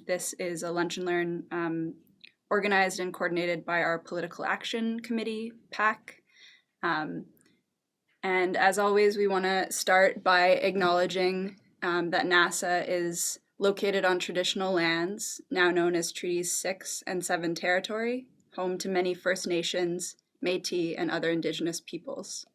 This is a lunch and learn organized and coordinated by our Political Action Committee, PAC. And as always, we want to start by acknowledging that NASA is located on traditional lands, now known as Treaties 6 and 7 territory, home to many First Nations, Métis, and other Indigenous peoples.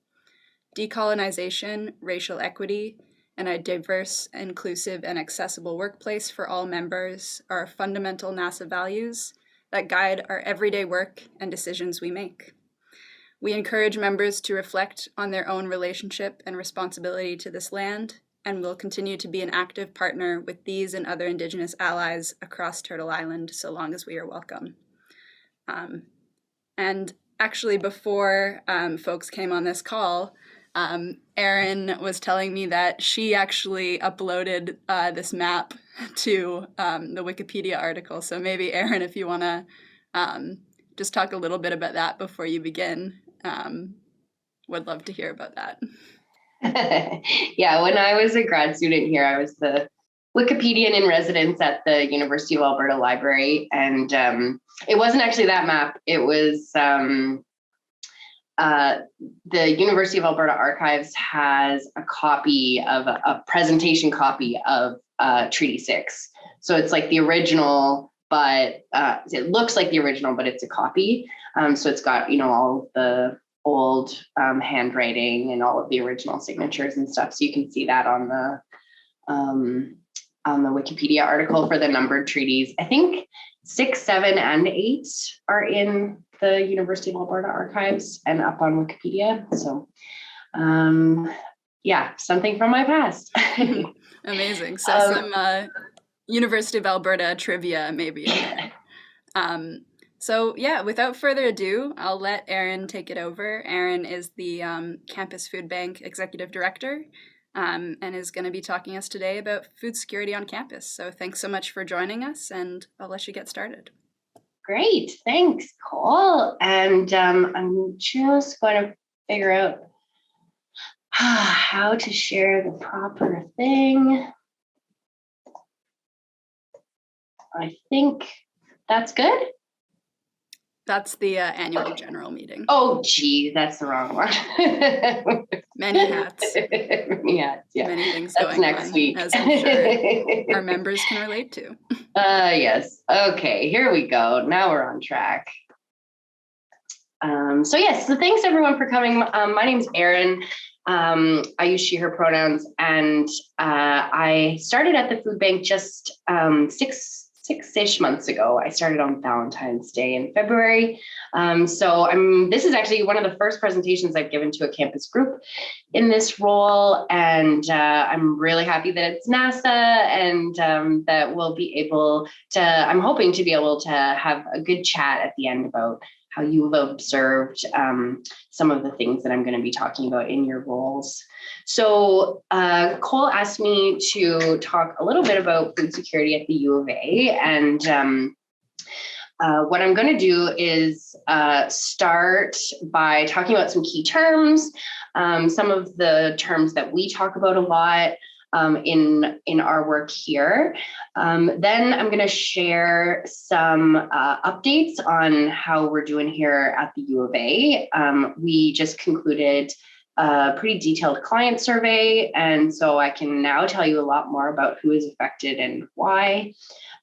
Decolonization, racial equity, and a diverse, inclusive, and accessible workplace for all members are fundamental NASA values that guide our everyday work and decisions we make. We encourage members to reflect on their own relationship and responsibility to this land, and will continue to be an active partner with these and other Indigenous allies across Turtle Island so long as we are welcome. And actually, before folks came on this call, Erin was telling me that she actually uploaded this map to the Wikipedia article. So maybe, Erin, if you want to just talk a little bit about that before you begin, would love to hear about that. Yeah, when I was a grad student here, I was the Wikipedian in residence at the University of Alberta Library. And it wasn't actually that map. It was the University of Alberta Archives has a copy of a presentation copy of Treaty 6. So it's like the original, but it looks like the original, but it's a copy. So it's got, all of the old handwriting and all of the original signatures and stuff. So you can see that on the Wikipedia article for the numbered treaties. I think 6, 7, and 8 are in the University of Alberta Archives and up on Wikipedia. So yeah, something from my past. Amazing. So some University of Alberta trivia maybe. So yeah, without further ado, I'll let Erin take it over. Erin is the Campus Food Bank Executive Director and is going to be talking to us today about food security on campus. So thanks so much for joining us, and I'll let you get started. Great, thanks, Cole. And I'm just going to figure out how to share the proper thing. I think that's good. That's the annual general meeting. Oh, gee, that's the wrong one. Many hats. Many hats, yeah. Many things that's going next on, week. as I'm sure our members can relate to. Yes. Okay, here we go. Now we're on track. So thanks everyone for coming. My name's Erin. I use she, her pronouns, and I started at the food bank just six-ish months ago. I started on Valentine's Day in February. This is actually one of the first presentations I've given to a campus group in this role. And I'm really happy that it's NASA and that we'll be able to, I'm hoping to be able to have a good chat at the end about how you've observed some of the things that I'm going to be talking about in your roles. So Cole asked me to talk a little bit about food security at the U of A. And what I'm going to do is start by talking about some key terms, some of the terms that we talk about a lot in our work here. Then I'm going to share some updates on how we're doing here at the U of A. We just concluded a pretty detailed client survey, and so I can now tell you a lot more about who is affected and why.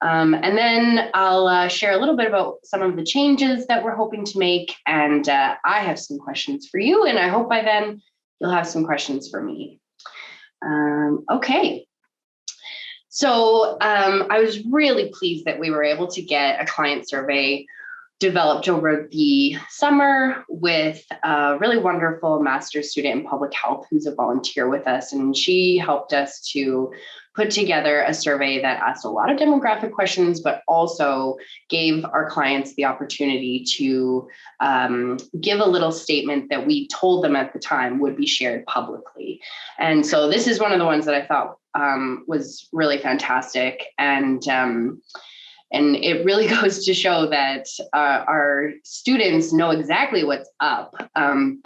And then I'll share a little bit about some of the changes that we're hoping to make, and I have some questions for you, and I hope by then you'll have some questions for me. Okay. So I was really pleased that we were able to get a client survey developed over the summer with a really wonderful master's student in public health who's a volunteer with us. And she helped us to put together a survey that asked a lot of demographic questions, but also gave our clients the opportunity to give a little statement that we told them at the time would be shared publicly. And so this is one of the ones that I thought was really fantastic. And And it really goes to show that our students know exactly what's up, and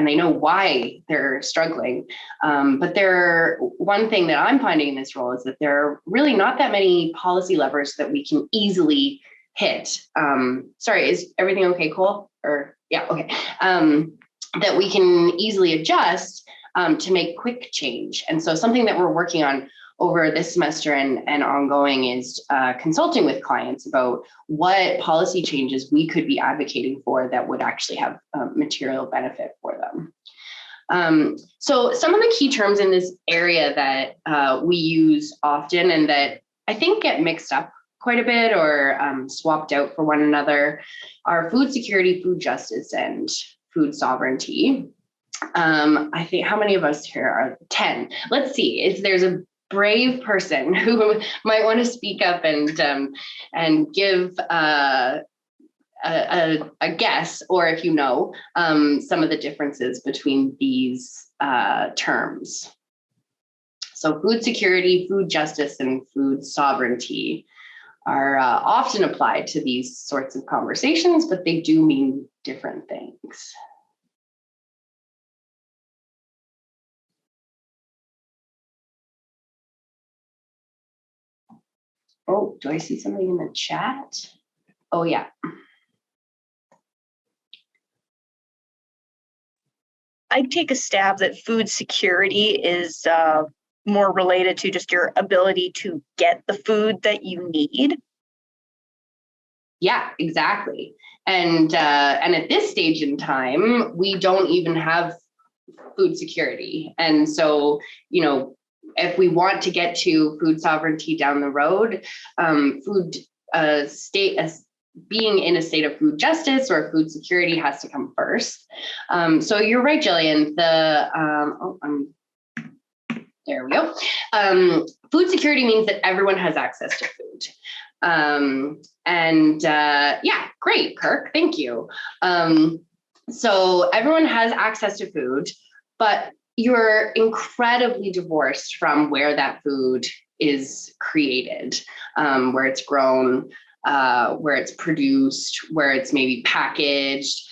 they know why they're struggling. But one thing that I'm finding in this role is that there are really not that many policy levers that we can easily hit. Sorry, is everything okay, Cole? Or yeah, okay. That we can easily adjust to make quick change. And so something that we're working on over this semester and ongoing is consulting with clients about what policy changes we could be advocating for that would actually have material benefit for them. So some of the key terms in this area that we use often and that I think get mixed up quite a bit or swapped out for one another are food security, food justice, and food sovereignty. I think, how many of us here are 10? Let's see if there's a brave person who might want to speak up and give a guess, or if you know some of the differences between these terms. So food security, food justice, and food sovereignty are often applied to these sorts of conversations, but they do mean different things. Oh, do I see something in the chat? Oh, yeah. I'd take a stab that food security is more related to just your ability to get the food that you need. Yeah, exactly. And at this stage in time, we don't even have food security. And so, if we want to get to food sovereignty down the road, being in a state of food justice or food security has to come first. So you're right, Jillian. There we go. Food security means that everyone has access to food. Yeah, great, Kirk, thank you. So everyone has access to food, but you're incredibly divorced from where that food is created, where it's grown, where it's produced, where it's maybe packaged.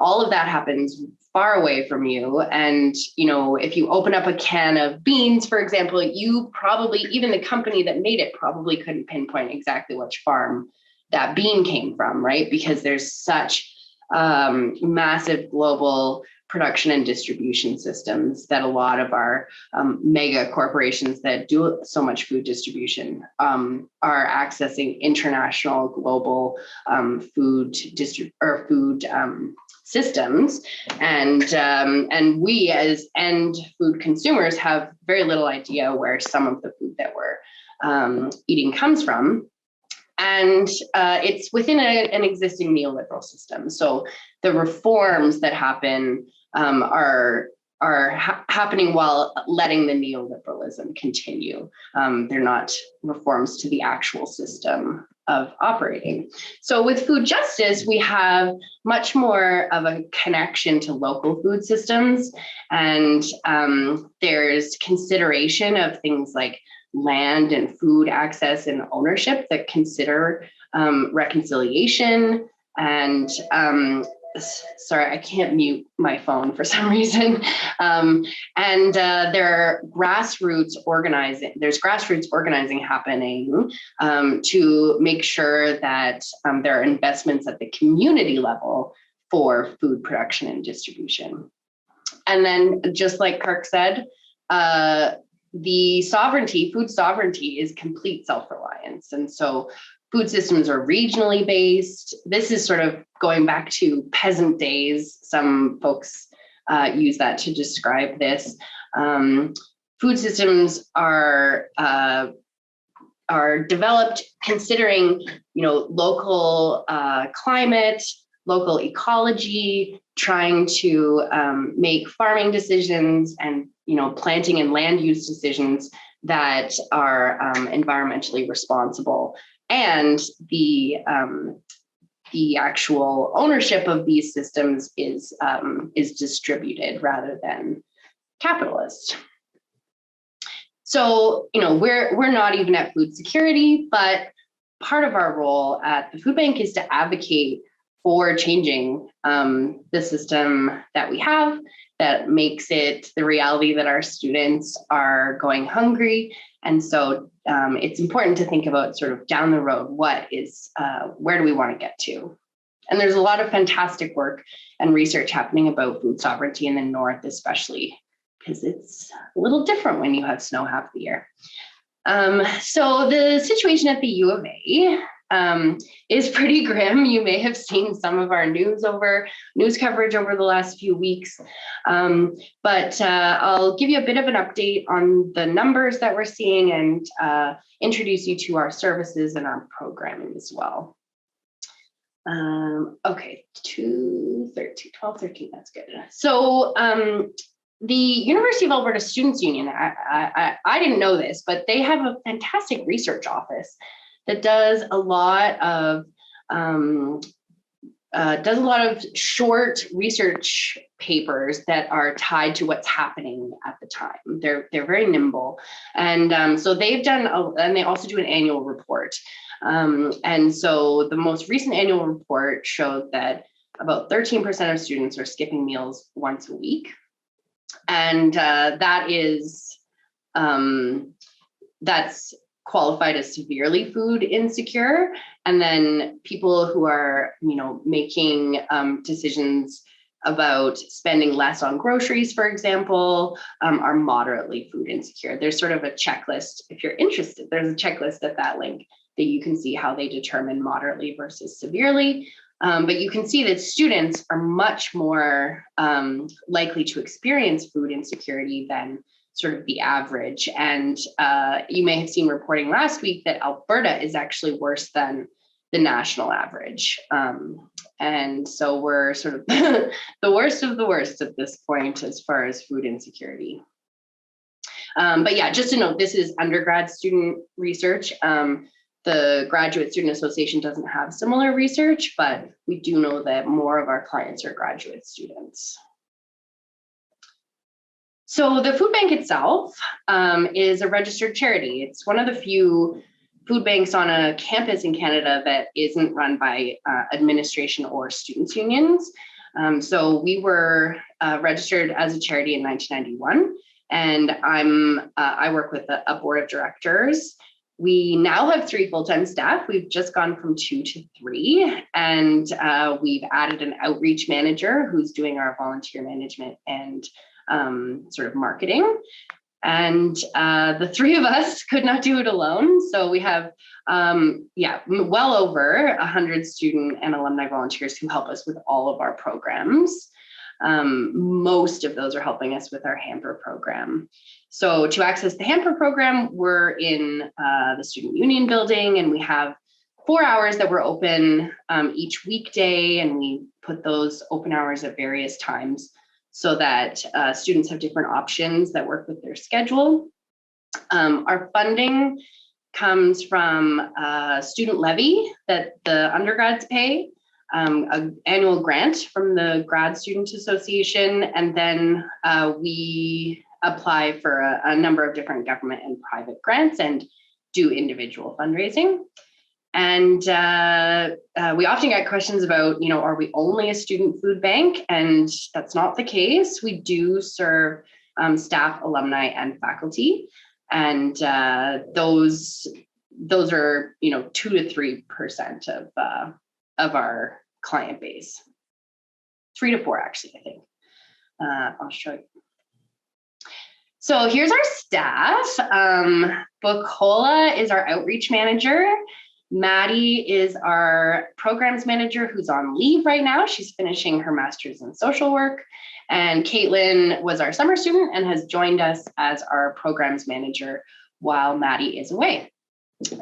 All of that happens far away from you. And, if you open up a can of beans, for example, you probably, even the company that made it probably couldn't pinpoint exactly which farm that bean came from, right? Because there's such massive global production and distribution systems that a lot of our mega corporations that do so much food distribution are accessing international global food systems, and we as end food consumers have very little idea where some of the food that we're eating comes from. And it's within an existing neoliberal system. So the reforms that happen are happening while letting the neoliberalism continue. They're not reforms to the actual system of operating. So with food justice, we have much more of a connection to local food systems. And there's consideration of things like land and food access and ownership that consider reconciliation. And sorry, I can't mute my phone for some reason. There are grassroots organizing. There's grassroots organizing happening to make sure that there are investments at the community level for food production and distribution. And then, just like Kirk said, the food sovereignty is complete self-reliance. And so food systems are regionally based. This is sort of going back to peasant days. Some folks use that to describe this. Food systems are developed considering, local climate, local ecology, trying to make farming decisions and planting and land use decisions that are environmentally responsible. And the actual ownership of these systems is distributed rather than capitalist. So we're not even at food security, but part of our role at the food bank is to advocate for changing the system that we have that makes it the reality that our students are going hungry. And so it's important to think about sort of down the road, where do we want to get to? And there's a lot of fantastic work and research happening about food sovereignty in the North, especially because it's a little different when you have snow half the year. So the situation at the U of A is pretty grim. You may have seen some of our news coverage over the last few weeks, but I'll give you a bit of an update on the numbers that we're seeing and introduce you to our services and our programming as well. Okay, 12, 13, that's good. So the University of Alberta Students' Union, I didn't know this, but they have a fantastic research office that does a lot of short research papers that are tied to what's happening at the time. They're very nimble, and so they've done, and they also do an annual report. And so the most recent annual report showed that about 13% of students are skipping meals once a week. And that's qualified as severely food insecure. And then people who are, making decisions about spending less on groceries, for example, are moderately food insecure. There's sort of a checklist. If you're interested, there's a checklist at that link that you can see how they determine moderately versus severely. But you can see that students are much more likely to experience food insecurity than sort of the average. And you may have seen reporting last week that Alberta is actually worse than the national average. And so we're sort of the worst of the worst at this point as far as food insecurity. But yeah, just to note, this is undergrad student research. The Graduate Student Association doesn't have similar research, but we do know that more of our clients are graduate students. So the food bank itself is a registered charity. It's one of the few food banks on a campus in Canada that isn't run by administration or students' unions. So we were registered as a charity in 1991, and I work with a board of directors. We now have 3 full-time staff. We've just gone from 2 to 3, and we've added an outreach manager who's doing our volunteer management and sort of marketing. And the 3 of us could not do it alone. So we have, well over 100 student and alumni volunteers who help us with all of our programs. Most of those are helping us with our hamper program. So to access the hamper program, we're in the student union building, and we have 4 hours that we're open each weekday, and we put those open hours at various times so that students have different options that work with their schedule. Our funding comes from student levy that the undergrads pay, an annual grant from the Grad Student Association, and then we apply for a number of different government and private grants and do individual fundraising. And we often get questions about, are we only a student food bank? And that's not the case. We do serve staff, alumni, and faculty. And those are, 2 to 3% of our client base. 3 to 4, actually, I think. I'll show you. So here's our staff. Bukola is our outreach manager. Maddie is our programs manager who's on leave right now. She's finishing her master's in social work. And Caitlin was our summer student and has joined us as our programs manager while Maddie is away.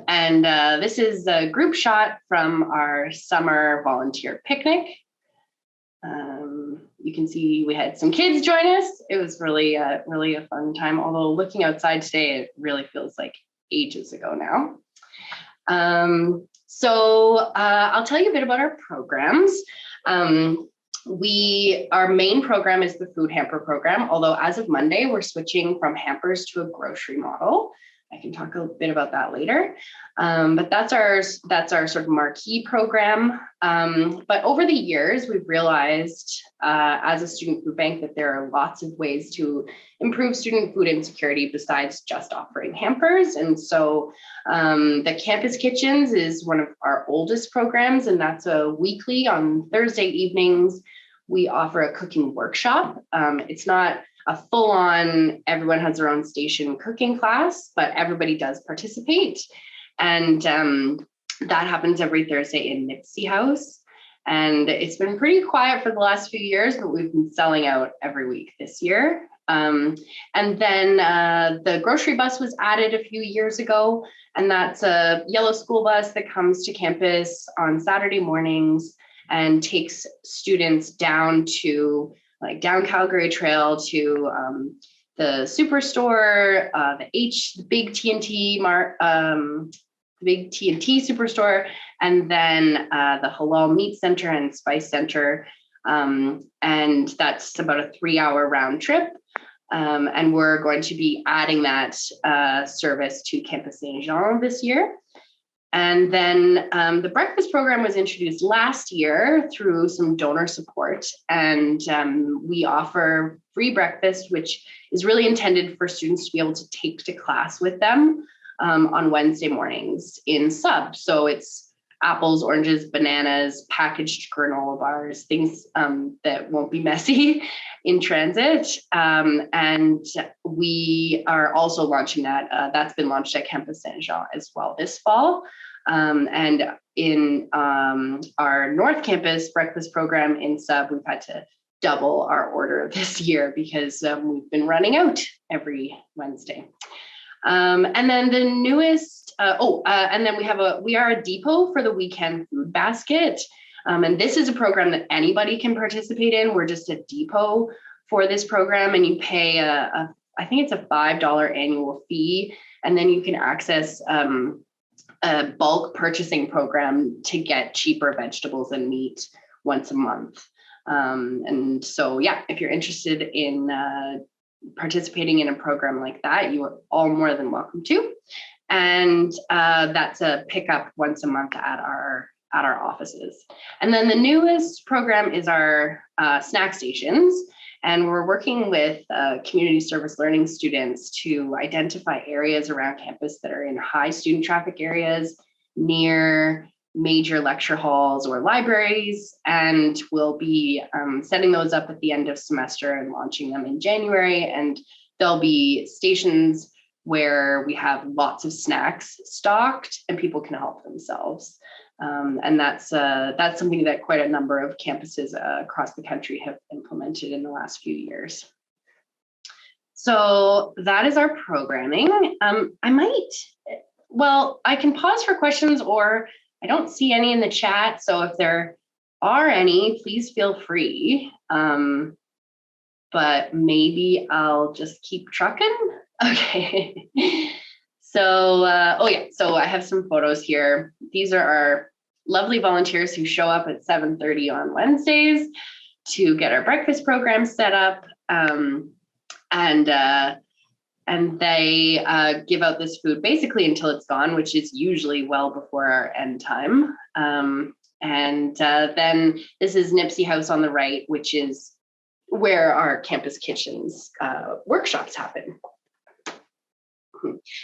And this is a group shot from our summer volunteer picnic. You can see we had some kids join us. It was really a fun time, although looking outside today, it really feels like ages ago now. So I'll tell you a bit about our programs. Our main program is the food hamper program, although as of Monday, we're switching from hampers to a grocery model. I can talk a bit about that later. But that's our sort of marquee program. But over the years, we've realized as a student food bank that there are lots of ways to improve student food insecurity besides just offering hampers. And so the Campus Kitchens is one of our oldest programs, and that's a weekly on Thursday evenings. We offer a cooking workshop. It's not a full-on, everyone has their own station cooking class, but everybody does participate. And that happens every Thursday in Nipsey House. And it's been pretty quiet for the last few years, but we've been selling out every week this year. And then the grocery bus was added a few years ago, and that's a yellow school bus that comes to campus on Saturday mornings and takes students down to down Calgary Trail to the Superstore, the big TNT the big TNT Superstore, and then the Halal Meat Center and Spice Center. And that's about a 3-hour round trip. And we're going to be adding that service to Campus Saint Jean this year. And then the breakfast program was introduced last year through some donor support. And we offer free breakfast, which is really intended for students to be able to take to class with them on Wednesday mornings in sub. So it's apples, oranges, bananas, packaged granola bars, things that won't be messy in transit. And we are also launching that. That's been launched at Campus Saint Jean as well this fall. And in our North Campus breakfast program in sub, we've had to double our order this year because we've been running out every Wednesday. And then the newest, and then we are a depot for the weekend food basket. And this is a program that anybody can participate in. We're just a depot for this program, and you pay I think it's a $5 annual fee, and then you can access a bulk purchasing program to get cheaper vegetables and meat once a month. And so, yeah, if you're interested in participating in a program like that, you are all more than welcome to. And that's a pickup once a month at our offices. And then the newest program is our snack stations. And we're working with community service learning students to identify areas around campus that are in high student traffic areas near major lecture halls or libraries. And we'll be setting those up at the end of semester and launching them in January. And there'll be stations where we have lots of snacks stocked and people can help themselves. And that's something that quite a number of campuses across the country have implemented in the last few years. So that is our programming. I can pause for questions, or I don't see any in the chat. So if there are any, please feel free. But maybe I'll just keep trucking. Okay. So, so I have some photos here. These are our lovely volunteers who show up at 7:30 on Wednesdays to get our breakfast program set up. And they give out this food basically until it's gone, which is usually well before our end time. And then this is Nipsey House on the right, which is where our Campus Kitchens workshops happen.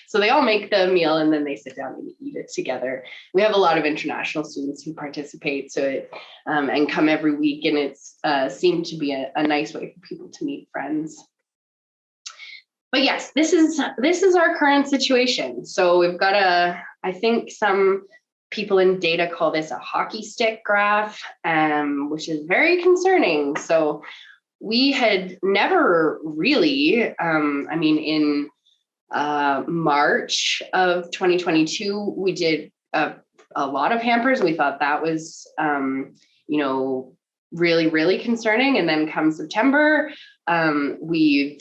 So they all make the meal and then they sit down and eat it together. We have a lot of international students who participate, and come every week, and it's seemed to be a nice way for people to meet friends. But yes, this is our current situation. So we've got I think some people in data call this a hockey stick graph, which is very concerning. So we had never really, in March of 2022, we did a lot of hampers. We thought that was, really, really concerning. And then come September, we've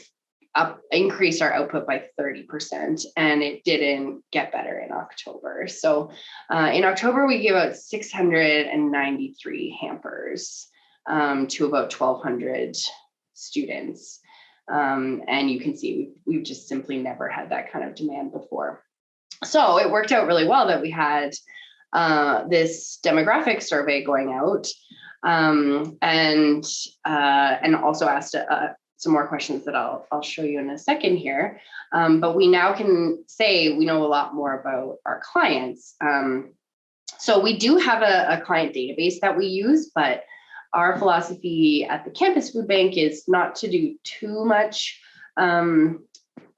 increased our output by 30%, and it didn't get better in October. So in October, we gave out 693 hampers to about 1,200 students. And you can see we've just simply never had that kind of demand before. So it worked out really well that we had this demographic survey going out, and also asked some more questions that I'll show you in a second here. But we now can say we know a lot more about our clients. So we do have a client database that we use, but our philosophy at the campus food bank is not to do too much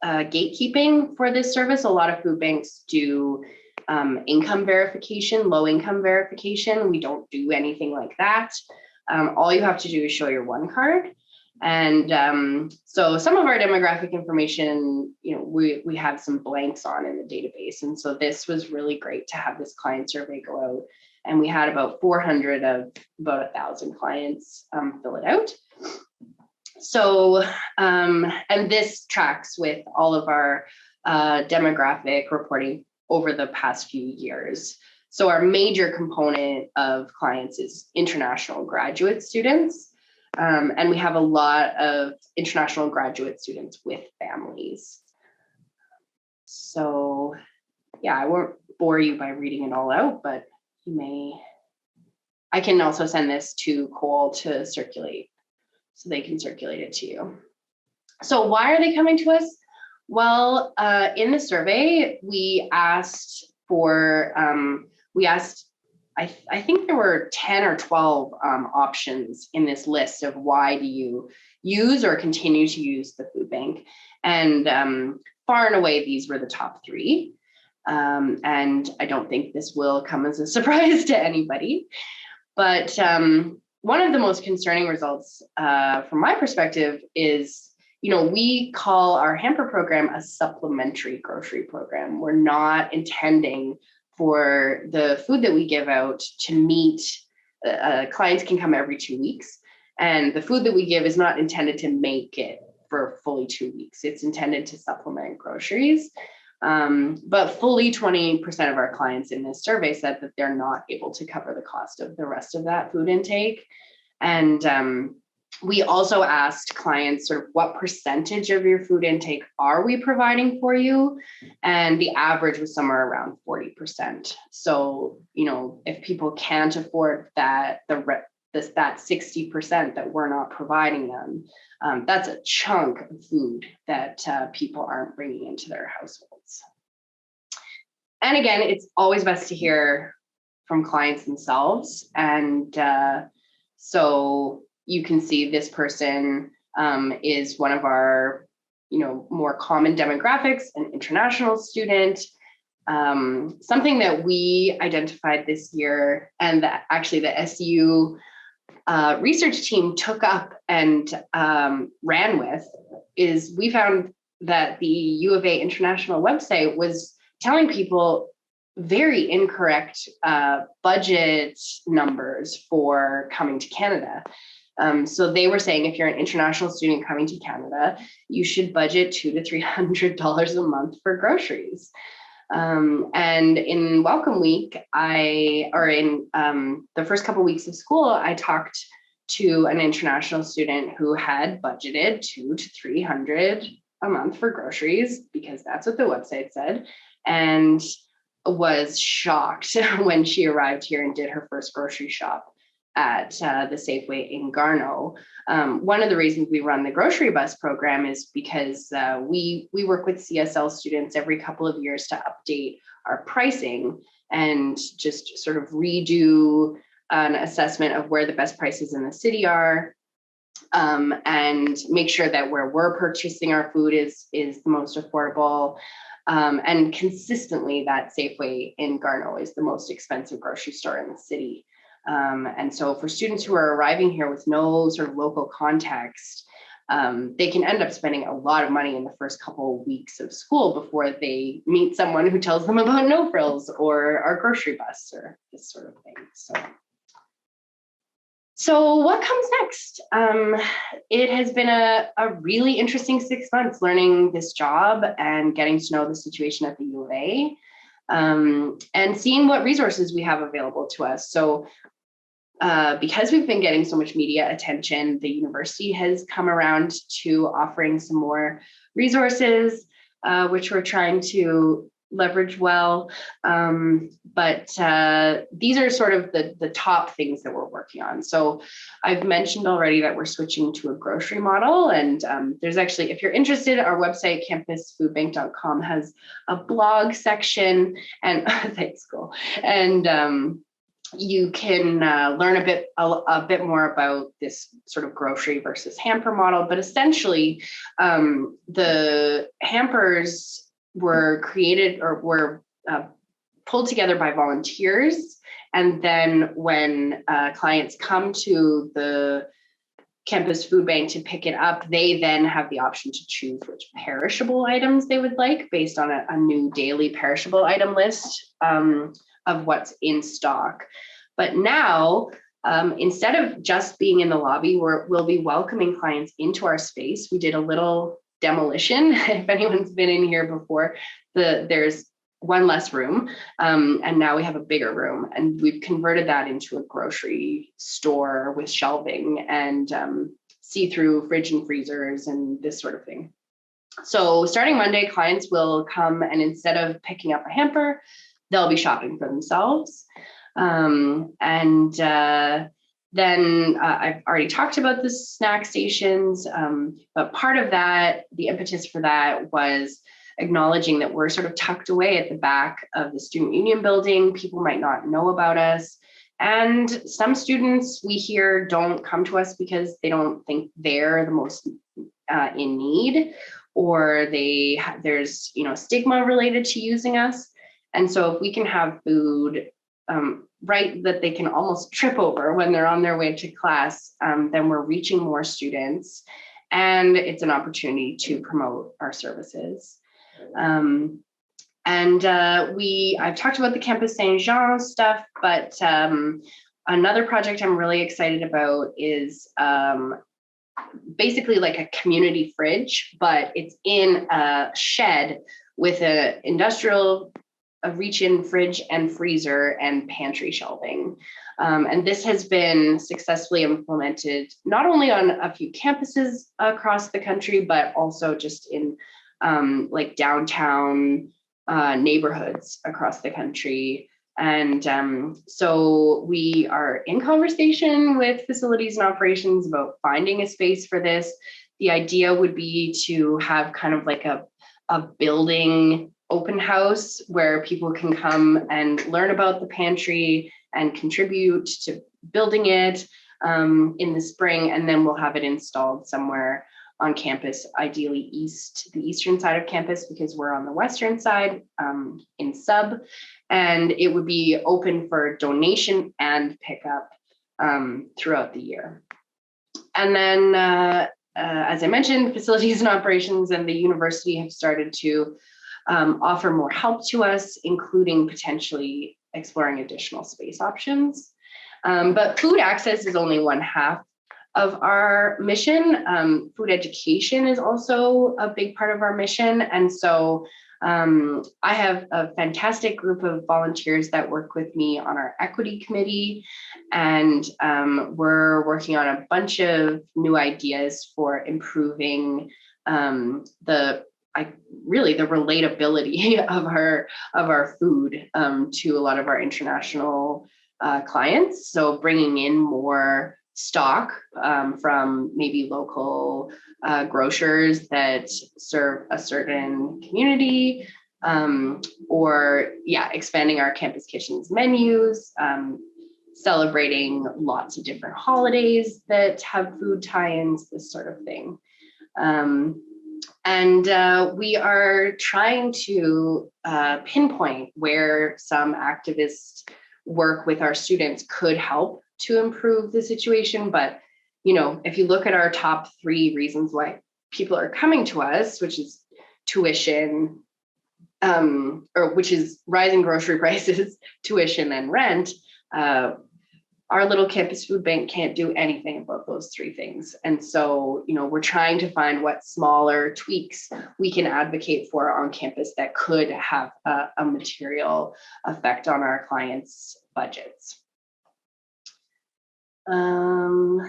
gatekeeping for this service. A lot of food banks do income verification, low income verification. We don't do anything like that. All you have to do is show your one card. And so some of our demographic information, we have some blanks on in the database. And so this was really great to have this client survey go out. And we had about 400 of about 1,000 clients fill it out. So, and this tracks with all of our demographic reporting over the past few years. So our major component of clients is international graduate students. And we have a lot of international graduate students with families. So yeah, I won't bore you by reading it all out, but I can also send this to Cole to circulate so they can circulate it to you. So why are they coming to us? Well, in the survey, we asked, I think there were 10 or 12 options in this list of why do you use or continue to use the food bank. And far and away, these were the top 3. And I don't think this will come as a surprise to anybody. But one of the most concerning results from my perspective is, we call our hamper program a supplementary grocery program. We're not intending for the food that we give out to meet, clients can come every 2 weeks. And the food that we give is not intended to make it for fully 2 weeks. It's intended to supplement groceries. But fully 20% of our clients in this survey said that they're not able to cover the cost of the rest of that food intake. And we also asked clients sort of what percentage of your food intake are we providing for you? And the average was somewhere around 40%. So, if people can't afford that, that 60% that we're not providing them, that's a chunk of food that people aren't bringing into their households. And again, it's always best to hear from clients themselves. And so you can see this person is one of our, more common demographics, an international student. Something that we identified this year, and that actually the SU research team took up and ran with, is we found that the U of A International website was telling people very incorrect budget numbers for coming to Canada. So they were saying if you're an international student coming to Canada, you should budget $200 to $300 a month for groceries. And in Welcome Week, in the first couple of weeks of school, I talked to an international student who had budgeted $200 to $300 a month for groceries, because that's what the website said, and was shocked when she arrived here and did her first grocery shop at the Safeway in Garneau. One of the reasons we run the grocery bus program is because we work with CSL students every couple of years to update our pricing and just sort of redo an assessment of where the best prices in the city are, and make sure that where we're purchasing our food is the most affordable. And consistently, that Safeway in Garneau is the most expensive grocery store in the city. And so for students who are arriving here with no sort of local context, they can end up spending a lot of money in the first couple of weeks of school before they meet someone who tells them about No Frills or our grocery bus or this sort of thing. So what comes next? It has been a really interesting 6 months learning this job and getting to know the situation at the U of A, and seeing what resources we have available to us. So because we've been getting so much media attention, the university has come around to offering some more resources, which we're trying to leverage well. But these are sort of the top things that we're working on. So I've mentioned already that we're switching to a grocery model. And there's actually, if you're interested, our website, campusfoodbank.com, has a blog section, and thanks, Cole. And you can learn a bit more about this sort of grocery versus hamper model. But essentially, the hampers were created or were pulled together by volunteers. And then when clients come to the campus food bank to pick it up, they then have the option to choose which perishable items they would like based on a new daily perishable item list of what's in stock. But now, instead of just being in the lobby, we'll be welcoming clients into our space. We did a little demolition. If anyone's been in here before, there's one less room, and now we have a bigger room, and we've converted that into a grocery store with shelving and see-through fridge and freezers and this sort of thing. So starting Monday, clients will come, and instead of picking up a hamper, they'll be shopping for themselves. Then I've already talked about the snack stations, but part of that, the impetus for that was acknowledging that we're sort of tucked away at the back of the student union building. People might not know about us. And some students we hear don't come to us because they don't think they're the most in need, or there's stigma related to using us. And so if we can have food right that they can almost trip over when they're on their way to class, then we're reaching more students, and it's an opportunity to promote our services. I've talked about the Campus Saint-Jean stuff, but another project I'm really excited about is basically like a community fridge, but it's in a shed with a reach-in fridge and freezer and pantry shelving. And this has been successfully implemented not only on a few campuses across the country, but also just in like downtown neighborhoods across the country. And so we are in conversation with facilities and operations about finding a space for this. The idea would be to have kind of like a building open house where people can come and learn about the pantry and contribute to building it in the spring, and then we'll have it installed somewhere on campus, ideally the eastern side of campus, because we're on the western side in sub, and it would be open for donation and pickup throughout the year. And then, as I mentioned, facilities and operations and the university have started to offer more help to us, including potentially exploring additional space options. But food access is only one half of our mission. Food education is also a big part of our mission. And so I have a fantastic group of volunteers that work with me on our equity committee, and we're working on a bunch of new ideas for improving the relatability of our food to a lot of our international clients. So bringing in more stock from maybe local grocers that serve a certain community, expanding our campus kitchens menus, celebrating lots of different holidays that have food tie-ins, this sort of thing. We are trying to pinpoint where some activist work with our students could help to improve the situation. But, if you look at our top 3 reasons why people are coming to us, which is tuition, which is rising grocery prices, tuition, and rent, our little campus food bank can't do anything about those 3 things. And so, we're trying to find what smaller tweaks we can advocate for on campus that could have a material effect on our clients' budgets. Yeah,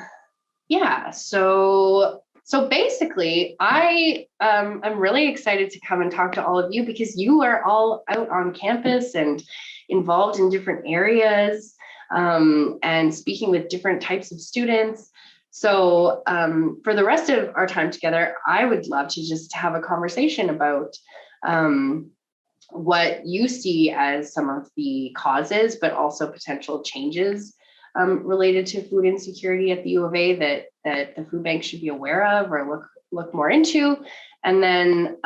so basically, I'm really excited to come and talk to all of you because you are all out on campus and involved in different areas, and speaking with different types of students. So for the rest of our time together, I would love to just have a conversation about what you see as some of the causes, but also potential changes related to food insecurity at the U of A that the food bank should be aware of or look more into. And then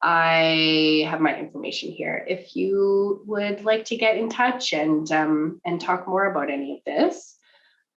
I have my information here. If you would like to get in touch and talk more about any of this,